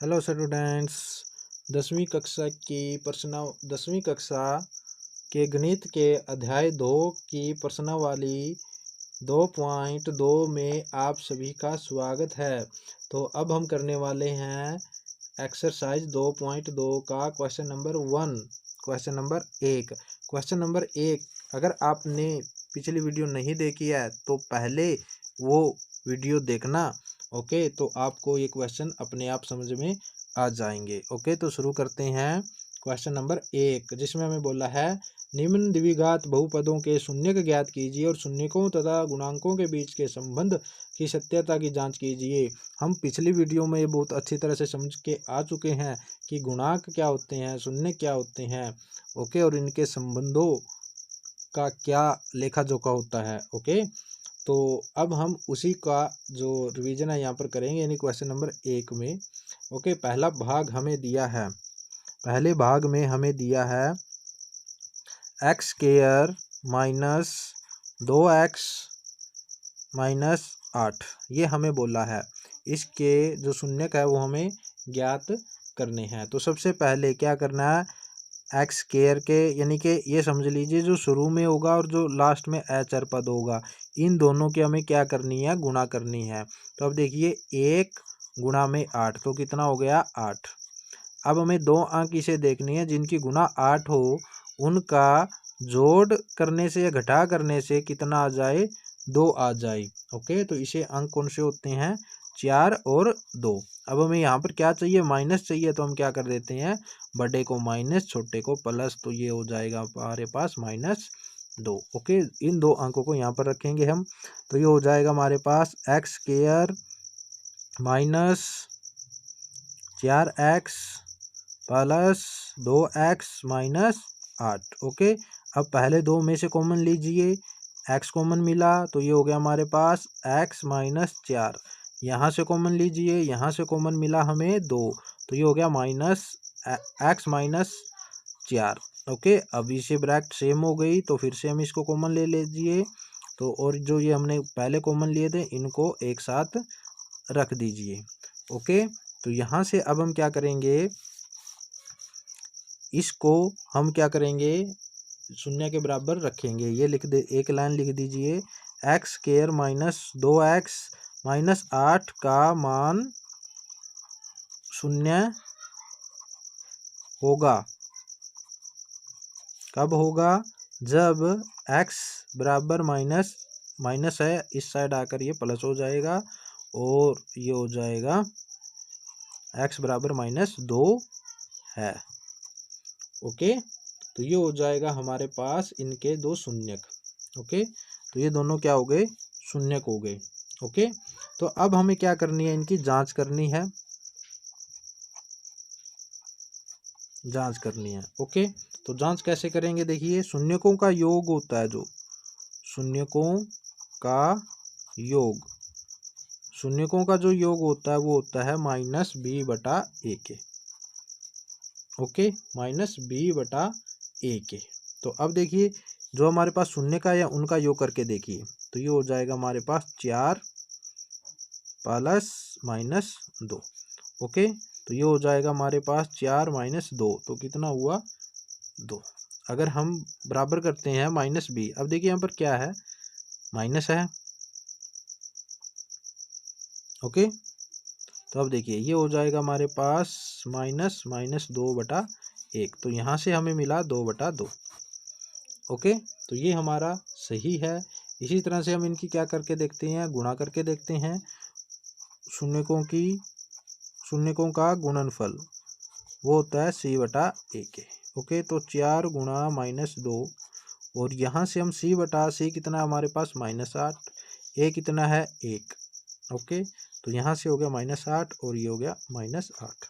Hello students. 10वीं कक्षा के गणित के अध्याय 2 की प्रश्नावली 2.2 में आप सभी का स्वागत है। तो अब हम करने वाले हैं एक्सरसाइज 2.2 का क्वेश्चन नंबर 1। क्वेश्चन नंबर 1 अगर आपने पिछली वीडियो नहीं देखी है तो पहले वो वीडियो देखना। ओके, तो आपको ये क्वेश्चन अपने आप समझ में आ जाएंगे। ओके, तो शुरू करते हैं क्वेश्चन नंबर 1 जिसमें हमें बोला है निम्न द्विघात बहुपदों के शून्यक ज्ञात कीजिए और शून्यकों तथा गुणांकों के बीच के संबंध की सत्यता की जांच कीजिए। हम पिछली वीडियो में ये बहुत अच्छी तरह से समझ के आ चुके हैं कि गुणांक क्या होते हैं, शून्य क्या होते हैं। ओके, और इनके संबंधों का क्या लेखा जोखा होता है। ओके, तो अब हम उसी का जो रिवीजन है यहाँ पर करेंगे, यानी क्वेश्चन नंबर 1 में। ओके, पहला भाग हमें दिया है, पहले भाग में हमें दिया है x square minus 2x minus 8, ये हमें बोला है। इसके जो शून्यक है वो हमें ज्ञात करने हैं। तो सबसे पहले क्या करना है, एक्स स्क्वायर के यानी कि ये समझ लीजिए जो शुरू में होगा और जो लास्ट में अचर पद होगा, इन दोनों की हमें क्या करनी है, गुणा करनी है। तो अब देखिए 1 गुणा में 8 तो कितना हो गया 8। अब हमें दो अंक इसे देखनी है जिनकी गुणा 8 हो, उनका जोड़ करने से या घटा करने से कितना आ जाए, 2 आ जाए। ओके, तो इसे अंक कौन से होते हैं, 4 और 2। अब हमें यहाँ पर क्या चाहिए, माइनस चाहिए, तो हम क्या कर देते हैं, बड़े को माइनस छोटे को प्लस, तो ये हो जाएगा हमारे पास -2। ओके, इन दो अंकों को यहाँ पर रखेंगे हम, तो ये हो जाएगा हमारे पास x square minus 4x plus 2x minus 8। Okay, अब पहले दो में से कॉमन लीजिए, x कॉमन मिला तो ये हो गया हमारे पास x माइनस 4। यहाँ से कॉमन लीजिए, यहाँ से कॉमन मिला हमें 2, तो ये हो गया माइनस x माइनस 4। ओके, अब इसे ब्रैकेट सेम हो गई तो फिर से हम इसको कॉमन ले लीजिए, तो और जो ये हमने पहले कॉमन लिए थे इनको एक साथ रख दीजिए। ओके, तो यहाँ से अब हम क्या करेंगे, इसको हम क्या करेंगे, शून्य के बराबर रखेंगे। ये लिख दे, एक लाइन लिख दीजिए, x square minus 2x minus 8 का मान 0 होगा। कब होगा, जब x बराबर माइनस है, इस साइड आकर ये प्लस हो जाएगा और ये हो जाएगा x बराबर -2 है। ओके, तो ये हो जाएगा हमारे पास इनके दो शून्यक। ओके, तो ये दोनों क्या हो गए, शून्यक हो गए। ओके, तो अब हमें क्या करनी है, इनकी जांच करनी है, जांच करनी है। ओके, तो जांच कैसे करेंगे, देखिए शून्यकों का योग होता है, जो शून्यकों का योग, शून्यकों का जो योग होता है वो होता है -b/a। Okay, -b/a। तो अब देखिए जो हमारे पास शून्य का या उनका योग करके देखिए, तो ये हो जाएगा हमारे पास 4 प्लस -2। ओके, तो ये हो जाएगा हमारे पास 4 -2, तो कितना हुआ 2। अगर हम बराबर करते हैं -b, अब देखिए यहाँ पर क्या है, माइनस है। ओके, तो अब देखिए ये हो जाएगा हमारे पास -2/1, तो यहाँ से हमें मिला 2/2। ओके, तो ये हमारा सही है। इसी तरह से हम इनकी क्या करके देखते हैं, गुणा करके देखते हैं। शून्यकों का गुणनफल वो होता है c/a। ओके, तो 4 गुणा -2, और यहाँ से हम c/c कितना हमारे पास -8, a कितना है 1। ओके, तो यहाँ से हो गया -8 और ये हो गया -8।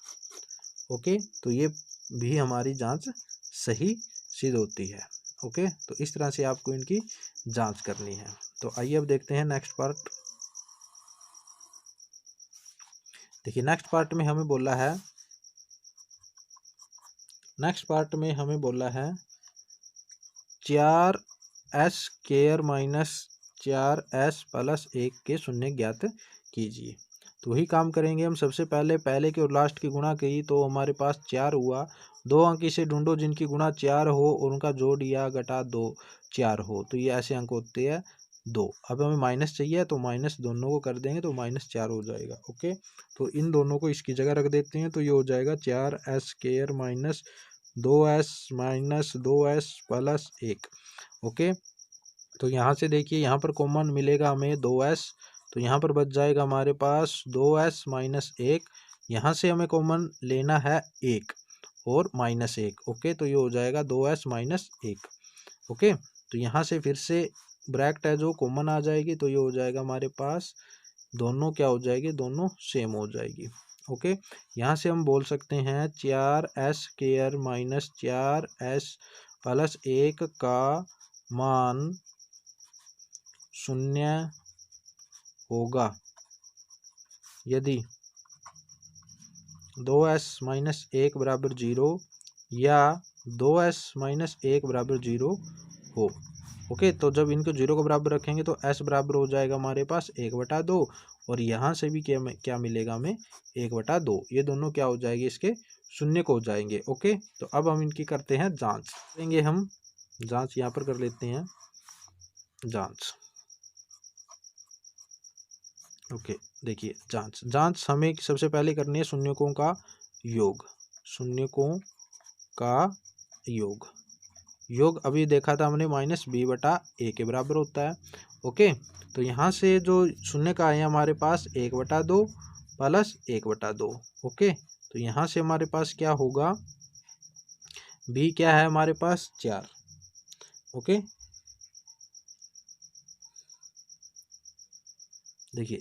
ओके, तो ये भी हमारी जांच सही सिद्ध होती है। ओके, तो इस तरह से आपको इनकी जांच करनी है। तो आइए अब देखते हैं नेक्स्ट पार्ट। देखिए नेक्स्ट पार्ट में हमें बोला है, नेक्स्ट पार्ट में हमें बोला है 4s² माइनस 4s प्लस 1 के शून्य ज्ञात कीजिए। तो वही काम करेंगे हम। सबसे पहले पहले के और लास्ट की गुणा की तो हमारे पास 4 हुआ। 2 अंक इसे ढूंढो जिनकी गुणा 4 हो और उनका जोड़ या घटा 2 4 हो, तो ये ऐसे अंक होते हैं 2। अब हमें माइनस चाहिए तो माइनस दोनों को कर देंगे तो -4 हो जाएगा। ओके, तो इन दोनों को इसकी जगह रख देते हैं तो ये हो जाएगा 4s² minus 2s plus 1। Okay, तो यहाँ से देखिए यहाँ पर कॉमन मिलेगा हमें 2s, तो यहाँ पर बच जाएगा हमारे पास 2s माइनस 1। यहाँ से हमें कॉमन लेना है 1 और -1। ओके, तो ये हो जाएगा 2s माइनस 1। ओके, तो यहाँ से फिर से ब्रैकेट है जो कॉमन आ जाएगी, तो ये हो जाएगा हमारे पास दोनों क्या हो जाएगी, दोनों सेम हो जाएगी। ओके, यहाँ से हम बोल सकते हैं 4s² माइनस 4s प्लस 1 का मान 0 होगा यदि 2s माइनस 1 बराबर 0 या 2s माइनस 1 बराबर 0 हो। ओके, तो जब इनको 0 के बराबर रखेंगे तो s बराबर हो जाएगा हमारे पास 1/2 और यहाँ से भी क्या मिलेगा हमें 1/2। ये दोनों क्या हो जाएंगे, इसके शून्य को हो जाएंगे। ओके, तो अब हम इनकी करते हैं जांच। करेंगे हम जांच, यहाँ पर कर लेते हैं जांच। ओके, देखिए जांच हमें सबसे पहले करनी है शून्यकों का योग। शून्यकों का योग अभी देखा था हमने -b/a के बराबर होता है। ओके, तो यहाँ से जो शून्य का है हमारे पास 1/2 प्लस 1/2। ओके, तो यहाँ से हमारे पास क्या होगा, b क्या है हमारे पास 4। ओके, देखिए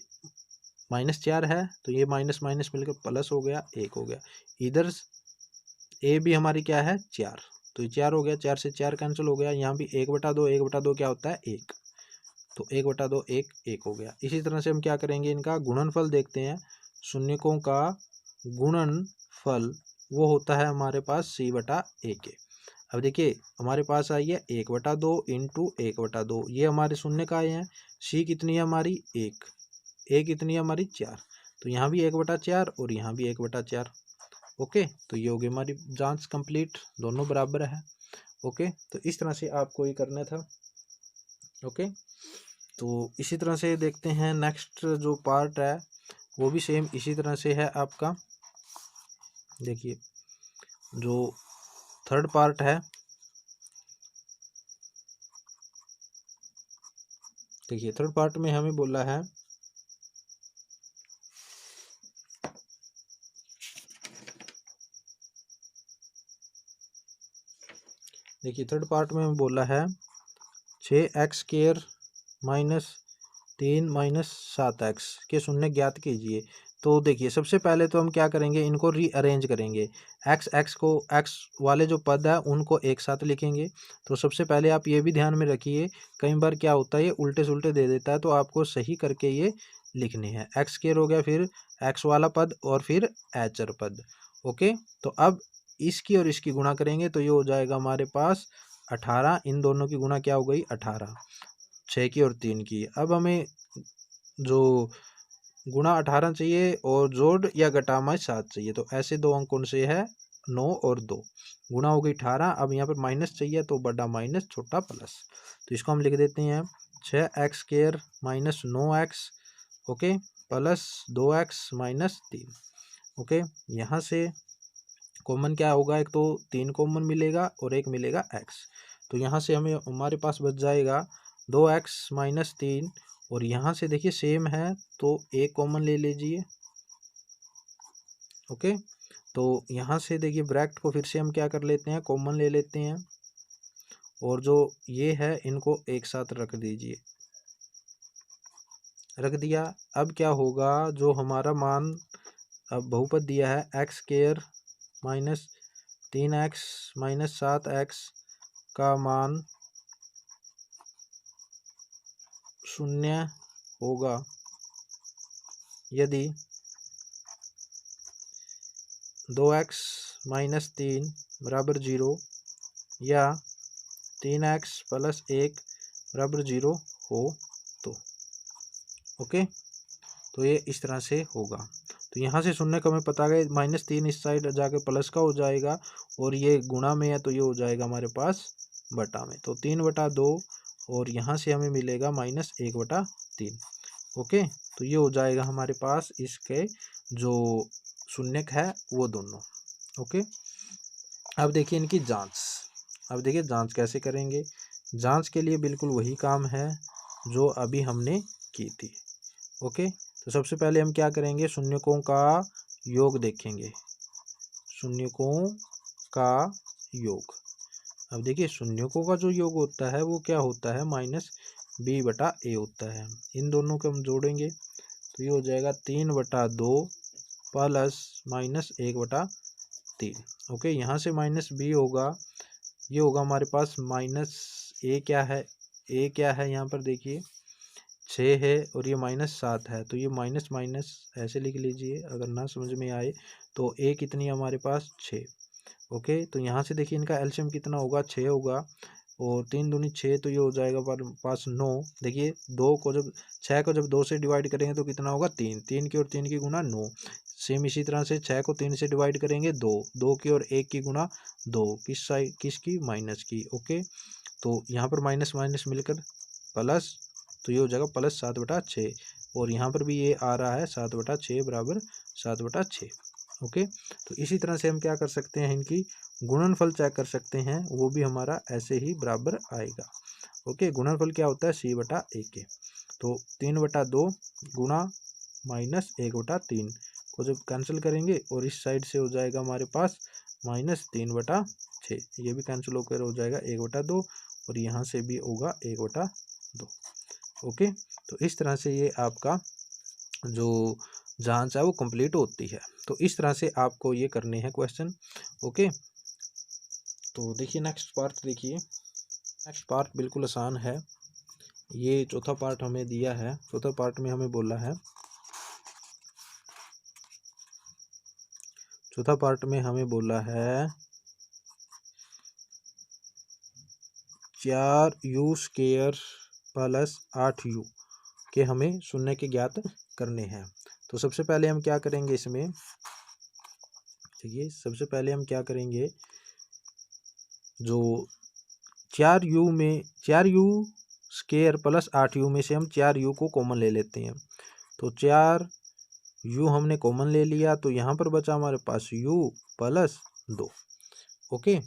-4 है तो ये माइनस माइनस मिलकर प्लस हो गया, 1 हो गया। इधर ए भी हमारी क्या है 4, तो ये 4 हो गया, 4 से 4 कैंसिल हो गया। यहाँ भी 1/2, 1/2 क्या होता है 1, तो 1/2 1 हो गया। इसी तरह से हम क्या करेंगे, इनका गुणनफल देखते हैं। शून्यकों का गुणनफल वो होता है हमारे पास c/a के। अब देखिए हमारे पास आई है 1/2 इंटू 1/2, ये हमारे शून्य का आए हैं। c कितनी है हमारी 1, a कितनी है हमारी 4, तो यहाँ भी 1/4 और यहाँ भी 1/4। ओके, तो ये होगी हमारी जांच कंप्लीट, दोनों बराबर है। ओके, तो इस तरह से आपको ये करना था। ओके, तो इसी तरह से देखते हैं नेक्स्ट जो पार्ट है वो भी सेम इसी तरह से है आपका। देखिए जो थर्ड पार्ट है, देखिए थर्ड पार्ट में हमें बोला है देखिए थर्ड पार्ट में हमें बोला है 6x² माइनस 3 माइनस 7x के शून्य ज्ञात कीजिए। तो देखिए सबसे पहले तो हम क्या करेंगे, इनको रीअरेंज करेंगे। x को x वाले जो पद है उनको एक साथ लिखेंगे। तो सबसे पहले आप ये भी ध्यान में रखिए, कई बार क्या होता है ये उल्टे सुल्टे दे देता है, तो आपको सही करके ये लिखने हैं। x² हो गया, फिर x वाला पद और फिर एचर पद। ओके, तो अब इसकी और इसकी गुणा करेंगे तो ये हो जाएगा हमारे पास 18। इन दोनों की गुणा क्या हो गई 18, 6 की और 3 की। अब हमें जो गुणा 18 चाहिए और जोड़ या घटा में 7 चाहिए, तो ऐसे दो अंक कौन से है 9 और 2, गुणा हो गई 18। अब यहाँ पर माइनस चाहिए तो बड़ा माइनस छोटा प्लस, तो इसको हम लिख देते हैं 6x² minus 9x, okay, plus 2x minus 3। Okay, यहाँ से कॉमन क्या होगा, एक तो 3 कॉमन मिलेगा और एक मिलेगा x, तो यहाँ से हमें हमारे पास बच जाएगा 2x माइनस 3। और यहाँ से देखिए सेम है तो एक कॉमन ले लीजिए। ओके, तो यहाँ से देखिए ब्रैकेट को फिर से हम क्या कर लेते हैं, कॉमन ले लेते हैं और जो ये है इनको एक साथ रख दीजिए। रख दिया, अब क्या होगा, जो हमारा मान अब बहुपद दिया है x² minus 3x minus 7x का मान 0 होगा यदि 2x माइनस 3 बराबर 0 या 3x प्लस 1 बराबर 0 हो तो। ओके, तो ये इस तरह से होगा। तो यहाँ से शून्य का हमें पता है -3 इस साइड जाके प्लस का हो जाएगा, और ये गुणा में है तो ये हो जाएगा हमारे पास बटा में। तो 3/2 और यहाँ से हमें मिलेगा -1/3। ओके, तो ये हो जाएगा हमारे पास इसके जो शून्यक है वो दोनों। ओके, अब देखिए इनकी जांच। अब देखिए जांच कैसे करेंगे। जांच के लिए बिल्कुल वही काम है जो अभी हमने की थी। ओके, तो सबसे पहले हम क्या करेंगे, शून्यकों का योग देखेंगे। शून्यकों का योग। अब देखिए शून्यकों का जो योग होता है वो क्या होता है, -b/a होता है। इन दोनों को हम जोड़ेंगे तो ये हो जाएगा 3/2 प्लस -1/3। ओके, यहाँ से -b होगा, ये होगा हमारे पास -a क्या है, a क्या है यहाँ पर देखिए 6 है और ये -7 है, तो ये माइनस माइनस ऐसे लिख लीजिए अगर ना समझ में आए तो। a कितनी है हमारे पास 6। ओके, तो यहाँ से देखिए इनका एलसीएम कितना होगा, 6 होगा, और 3 दूनी 6, तो ये हो जाएगा पास 9। देखिए 6 को जब 2 से डिवाइड करेंगे तो कितना होगा 3, 3 की और 3 की गुना 9। सेम इसी तरह से 6 को 3 से डिवाइड करेंगे 2, 2 की और 1 की गुना 2, किस साइड किसकी, माइनस की। ओके, तो यहाँ पर माइनस माइनस मिलकर प्लस, तो ये हो जाएगा +7/6, और यहाँ पर भी ये आ रहा है 7/6 बराबर 7/6। ओके, तो इसी तरह से हम क्या कर सकते हैं, इनकी गुणनफल चेक कर सकते हैं, वो भी हमारा ऐसे ही बराबर आएगा। ओके, गुणनफल क्या होता है, c/a। तो 3/2 गुणा -1/3 को जब कैंसिल करेंगे और इस साइड से हो जाएगा हमारे पास -3/6, ये भी कैंसिल होकर हो जाएगा 1/2, और यहाँ से भी होगा 1/2। ओके, तो इस तरह से ये आपका जो जांच है वो कंप्लीट होती है। तो इस तरह से आपको ये करने हैं क्वेश्चन। ओके, तो देखिए नेक्स्ट पार्ट देखिए। नेक्स्ट पार्ट बिल्कुल आसान है। ये चौथा पार्ट हमें दिया है। चौथा पार्ट में हमें बोला है, चौथा पार्ट में हमें बोला है 4u² प्लस 8u के हमें शून्य के ज्ञात करने हैं। तो सबसे पहले हम क्या करेंगे इसमें, देखिए सबसे पहले हम क्या करेंगे, जो 4u² प्लस 8u में से हम 4u को कॉमन ले लेते हैं। तो 4u हमने कॉमन ले लिया, तो यहाँ पर बचा हमारे पास u प्लस 2। ओके,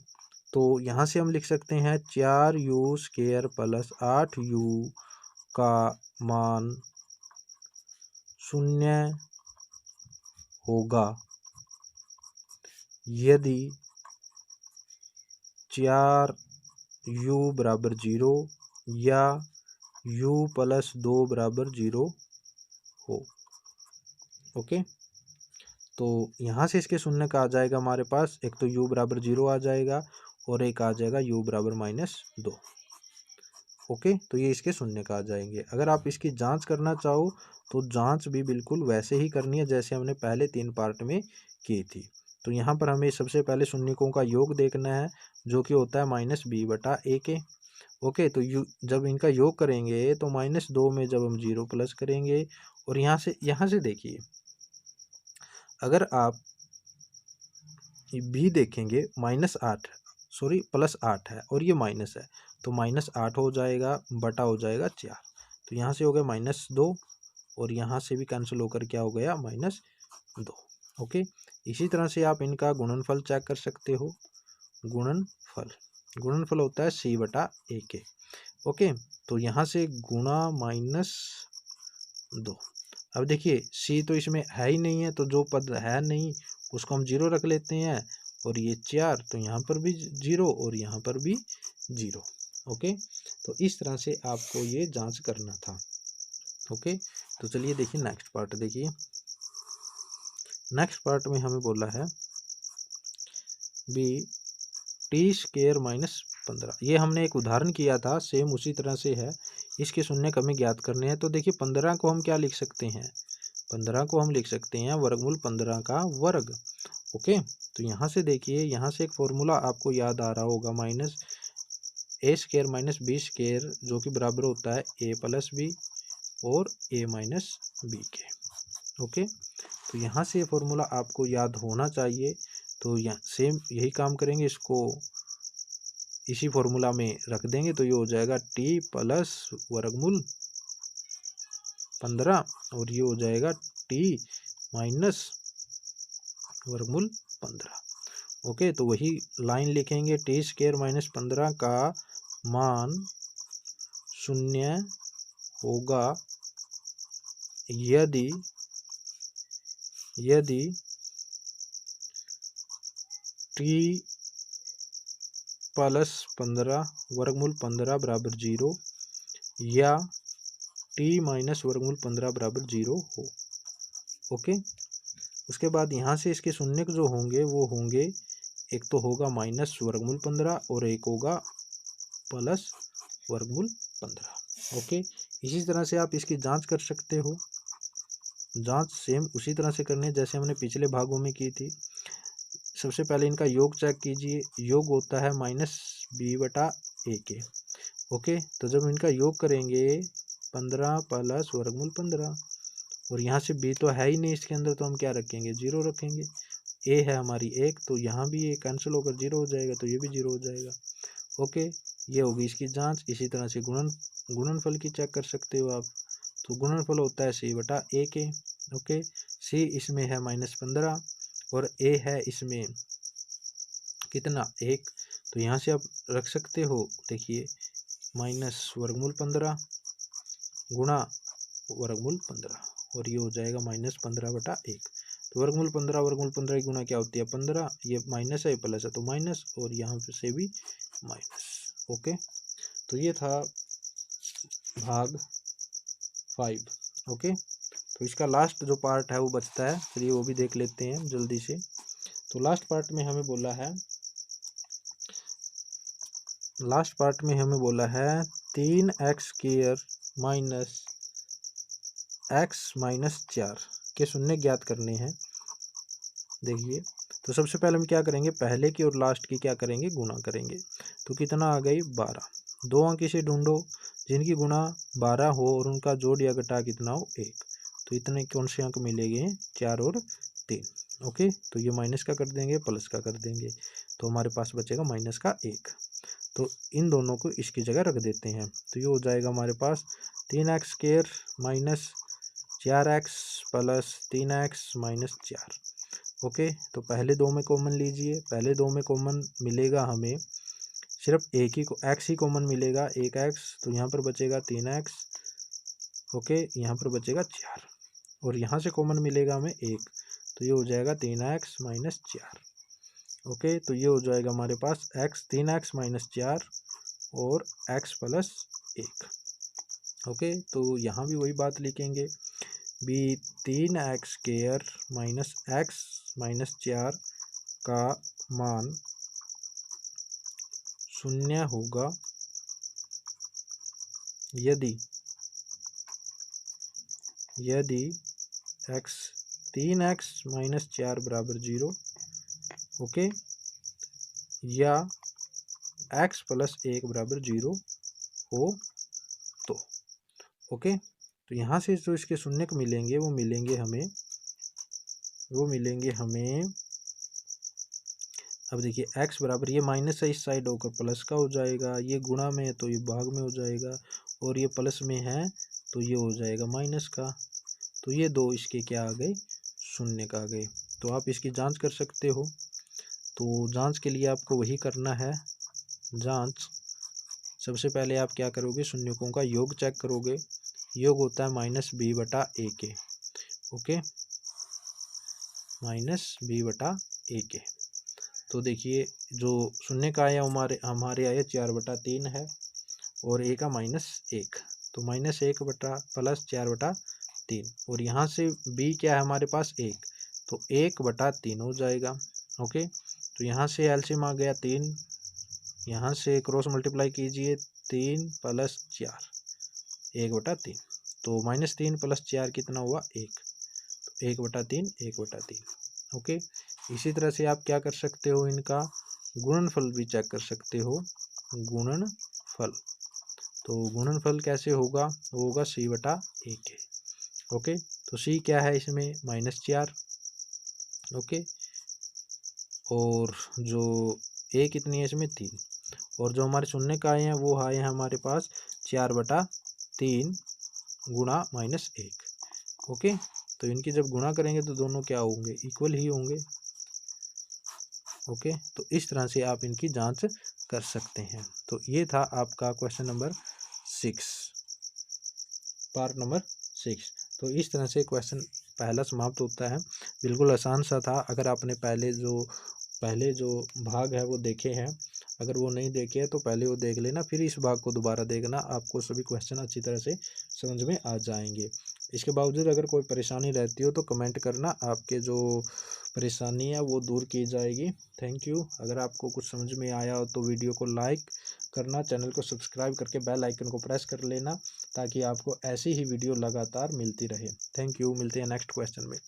तो यहाँ से हम लिख सकते हैं 4u² प्लस 8u का मान 0 होगा यदि 4u बराबर 0 या u प्लस 2 बराबर 0 हो। ओके, तो यहाँ से इसके शून्य का आ जाएगा हमारे पास, एक तो u बराबर 0 आ जाएगा और एक आ जाएगा u बराबर -2। ओके, तो ये इसके शून्य का आ जाएंगे। अगर आप इसकी जांच करना चाहो तो जांच भी बिल्कुल वैसे ही करनी है जैसे हमने पहले 3 पार्ट में की थी। तो यहाँ पर हमें सबसे पहले शून्यकों का योग देखना है, जो कि होता है -b/a के। ओके, तो जब इनका योग करेंगे तो -2 में जब हम 0 प्लस करेंगे, और यहाँ से देखिए अगर आप b देखेंगे -8, सॉरी +8 है और ये माइनस है, तो -8 हो जाएगा बटा हो जाएगा 4। तो यहाँ से हो गया -2 और यहाँ से भी कैंसिल होकर क्या हो गया -2। ओके, इसी तरह से आप इनका गुणनफल चेक कर सकते हो। गुणनफल होता है c/a के। ओके, तो यहाँ से गुणा -2। अब देखिए c तो इसमें है ही नहीं है, तो जो पद है नहीं उसको हम 0 रख लेते हैं, और ये 4 तो यहाँ पर भी 0 और यहाँ पर भी 0। ओके, तो इस तरह से आपको ये जांच करना था। ओके, तो चलिए देखिए नेक्स्ट पार्ट देखिए। नेक्स्ट पार्ट में हमें बोला है t² - 15। ये हमने एक उदाहरण किया था, सेम उसी तरह से है। इसके शून्य हमें ज्ञात करने हैं। तो देखिए 15 को हम क्या लिख सकते हैं, 15 को हम लिख सकते हैं वर्गमूल 15 का वर्ग। ओके, तो यहाँ से देखिए, यहाँ से एक फॉर्मूला आपको याद आ रहा होगा, -a² - b², जो कि बराबर होता है a + b और a - b के। ओके, तो यहाँ से ये फॉर्मूला आपको याद होना चाहिए। तो यहाँ सेम यही काम करेंगे, इसको इसी फॉर्मूला में रख देंगे तो ये हो जाएगा टी प्लस वर्गमूल 15 और ये हो जाएगा टी माइनस वर्गमूल 15। ओके, तो वही लाइन लिखेंगे, टी स्क्वायर माइनस 15 का मान 0 होगा यदि टी प्लस 15 वर्गमूल 15 बराबर 0 या टी माइनस वर्गमूल 15 बराबर 0 हो। ओके, उसके बाद यहाँ से इसके शून्य जो होंगे वो होंगे, एक तो होगा माइनस वर्गमूल 15 और एक होगा प्लस वर्गमूल 15। ओके, इसी तरह से आप इसकी जांच कर सकते हो। जांच सेम उसी तरह से करनी है जैसे हमने पिछले भागों में की थी। सबसे पहले इनका योग चेक कीजिए, योग होता है माइनस बी बटा ए के। ओके, तो जब इनका योग करेंगे 15 प्लस वर्गमूल 15 और यहाँ से बी तो है ही नहीं इसके अंदर, तो हम क्या रखेंगे, 0 रखेंगे। ए है हमारी 1, तो यहाँ भी ये कैंसिल होकर 0 हो जाएगा, तो ये भी 0 हो जाएगा। ओके, ये होगी इसकी जांच। इसी तरह से गुणनफल की चेक कर सकते हो आप। तो गुणनफल होता है सी बटा ए के। ओके, सी इसमें है माइनस 15 और ए है इसमें कितना, 1, तो यहाँ से आप रख सकते हो, देखिए माइनस वर्गमूल 15 गुणा वर्गमूल 15 और ये हो जाएगा माइनस 15 बटा 1। तो वर्गमूल 15 की गुणा क्या होती है 15, ये माइनस है, प्लस है तो माइनस, और यहाँ से भी माइनस। ओके, तो ये था भाग 5। ओके, तो इसका लास्ट जो पार्ट है वो बचता है, चलिए वो भी देख लेते हैं जल्दी से। तो लास्ट पार्ट में हमें बोला है 3x² माइनस x माइनस 4 के शून्य ज्ञात करने हैं। देखिए, तो सबसे पहले हम क्या करेंगे, पहले की और लास्ट की क्या करेंगे, गुणा करेंगे। तो कितना आ गई 12। दो अंक से ढूंढो जिनकी गुणा 12 हो और उनका जोड़ या घटा कितना हो 1। तो इतने कौन से अंक मिलेंगे, 4 और 3। ओके, तो ये माइनस का कर देंगे, प्लस का कर देंगे, तो हमारे पास बचेगा माइनस का 1। तो इन दोनों को इसकी जगह रख देते हैं, तो ये हो जाएगा हमारे पास 3x² minus 4x plus 3x minus 4। Okay, तो पहले दो में कॉमन लीजिए, पहले दो में कॉमन मिलेगा हमें सिर्फ एक ही x ही कॉमन मिलेगा, एक x, तो यहाँ पर बचेगा 3x। ओके, यहाँ पर बचेगा 4 और यहाँ से कॉमन मिलेगा हमें 1, तो ये हो जाएगा 3x माइनस 4। ओके, तो ये हो जाएगा हमारे पास x 3x माइनस 4 और x प्लस 1। ओके, तो यहाँ भी वही बात लिखेंगे, भी 3x² माइनस x माइनस 4 का मान 0 होगा यदि x 3x माइनस 4 बराबर 0, ओके, या x प्लस 1 बराबर 0 हो तो। ओके, तो यहाँ से जो इसके शून्य मिलेंगे वो मिलेंगे हमें अब देखिए x बराबर, ये माइनस है इस साइड होकर प्लस का हो जाएगा, ये गुणा में है तो ये भाग में हो जाएगा, और ये प्लस में है तो ये हो जाएगा माइनस का। तो ये दो इसके क्या आ गए, शून्य का आ गए। तो आप इसकी जांच कर सकते हो। तो जांच के लिए आपको वही करना है, जांच सबसे पहले आप क्या करोगे, शून्यकों का योग चेक करोगे। योग होता है माइनस बी बटा ए के। ओके, माइनस बी बटा ए के। तो देखिए जो शून्य का आया हमारे आया 4/3 है और ए का -1, तो -1 बटा प्लस 4/3, और यहाँ से बी क्या है हमारे पास 1, तो 1/3 हो जाएगा। ओके, तो यहाँ से एलसीएम आ गया 3, यहाँ से क्रॉस मल्टीप्लाई कीजिए 3 + 4 1/3, तो -3 + 4 कितना हुआ 1, तो 1/3 1/3। ओके, इसी तरह से आप क्या कर सकते हो, इनका गुणनफल भी चेक कर सकते हो, गुणनफल। तो गुणनफल कैसे होगा, वो होगा c/a के। ओके, तो सी क्या है इसमें -4। ओके, और जो ए कितनी है इसमें 3, और जो हमारे शून्य का आए हैं वो आए हैं हमारे पास 4/3 गुणा -1। ओके, तो इनकी जब गुणा करेंगे तो दोनों क्या होंगे, इक्वल ही होंगे। ओके, तो इस तरह से आप इनकी जांच कर सकते हैं। तो ये था आपका क्वेश्चन नंबर 6, पार्ट नंबर 6। तो इस तरह से क्वेश्चन पहला समाप्त होता है। बिल्कुल आसान सा था। अगर आपने पहले जो भाग है वो देखे हैं, अगर वो नहीं देखे हैं तो पहले वो देख लेना, फिर इस भाग को दोबारा देखना, आपको सभी क्वेश्चन अच्छी तरह से समझ में आ जाएंगे। इसके बावजूद अगर कोई परेशानी रहती हो तो कमेंट करना, आपके जो परेशानी है वो दूर की जाएगी। Thank you. अगर आपको कुछ समझ में आया हो तो वीडियो को लाइक करना, चैनल को सब्सक्राइब करके बेल आइकन को प्रेस कर लेना, ताकि आपको ऐसी ही वीडियो लगातार मिलती रहे। Thank you. मिलते हैं नेक्स्ट क्वेश्चन में।